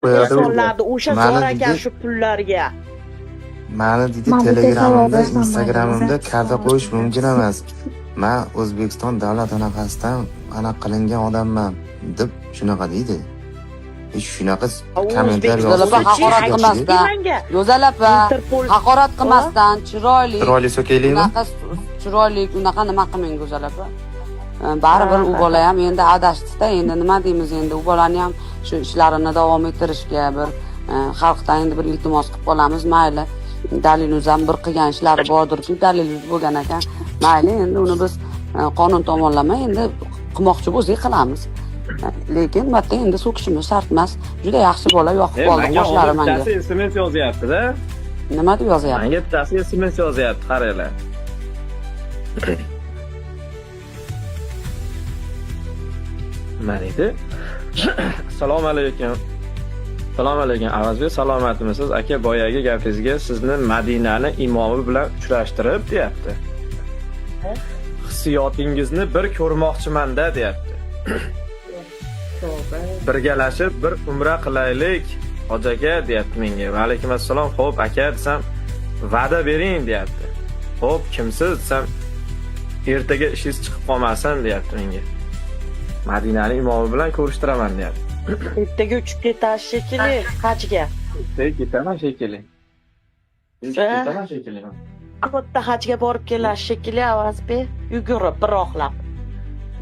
qo'yadi. Insonlarni o'sha zor ekan shu pullarga. Mani deydi Telegramimda, Instagramimda karta qo'yish mumkin emas. Men O'zbekiston davlat anaqasidan anaqa qilingan odamman deb shunaqa deydi. Shunaqa kommentariy haqorat qilmasdan, Go'zal opa, haqorat qilmasdan, chiroyli so'kaylikmi? unaqa chiroyli, unaqa nima qilmang Go'zal opa. Baribir u bola ham endi adashdi-da, endi nima deymiz endi, u bolani ham shu ishlarini davom ettirishga bir xalqdan endi bir iltimos qilib qolamiz, mayli. Dalilimiz ham bir qilgan ishlari bordir-ku, dalilimiz bo'lgan ekan. Mayli, endi uni biz qonun tomonlama endi qilmoqchi bo'lsak qilamiz. Lekin bitta endi so'kishimiz shart emas. Juda yaxshi bola, yoqib qoldi qoshlari menga. Bittasi SMS yozyapti-da. Nima deb yozyapti? Menga bittasi SMS yozyapti, qaranglar. Nima deydi? Assalomu alaykum. Assalomu alaykum. Avazbek, salomatmisiz? Aka, boyagi gapingizga sizni Madinani imomi bilan uchrashtirib deyapti. Hissiyotingizni bir ko'rmoqchiman-da deyapti. Birgalashib bir umra qilaylik hojaga deyapti menga. Va alaykum assalom. Xo'p aka desam, va'da bering deyapti. Xo'p, kimsiz desam, ertaga ishingiz chiqib qolmasin deyapti menga. Madinani imomi bilan ko'rishtiraman deyapti. Ertaga uchib ketasiz shekilli, hajga. Ketaman shekilli. Ketaman shekilli. Katta hajga borib kelasiz shekilli, Avazbek. Yugurib, biroqlab.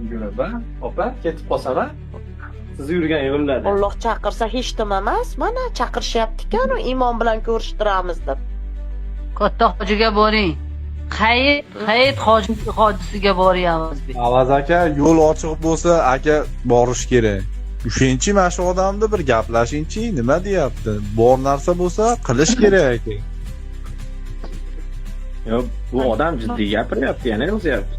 Yugurib, opa, ketib qolsam-a? Siz yurgan yo'llarda. Alloh chaqirsa hech nima emas. Mana chaqirishyapti-ku, imom bilan ko'rishtiramiz deb. Katta hojiga boring. Hayit hojisiga boryapmiz. Avaz aka, yo'l ochiq bo'lsa, aka borish kerak. Uchinchi mana shu odamni bir gaplashingchi, nima deyapti? Bor narsa bo'lsa, qilish kerak aka. Yo'q, bu odam jiddiy gapiryapti, yana yozyapti.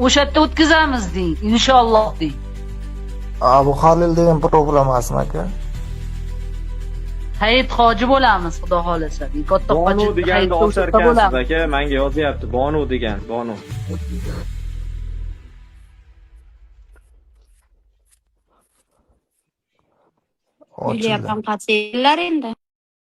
O'sha yerda o'tkazamiz deng, inshaalloh deng. Bu Halil degan problem emasmi aka? Hayit hoji bo'lamiz, xudo xolasa. Katta hoji Bonu deganni ochar ekansiz aka, menga yozyapti. Bonu degan, Bonu. O'ylab ham qatiylar endi.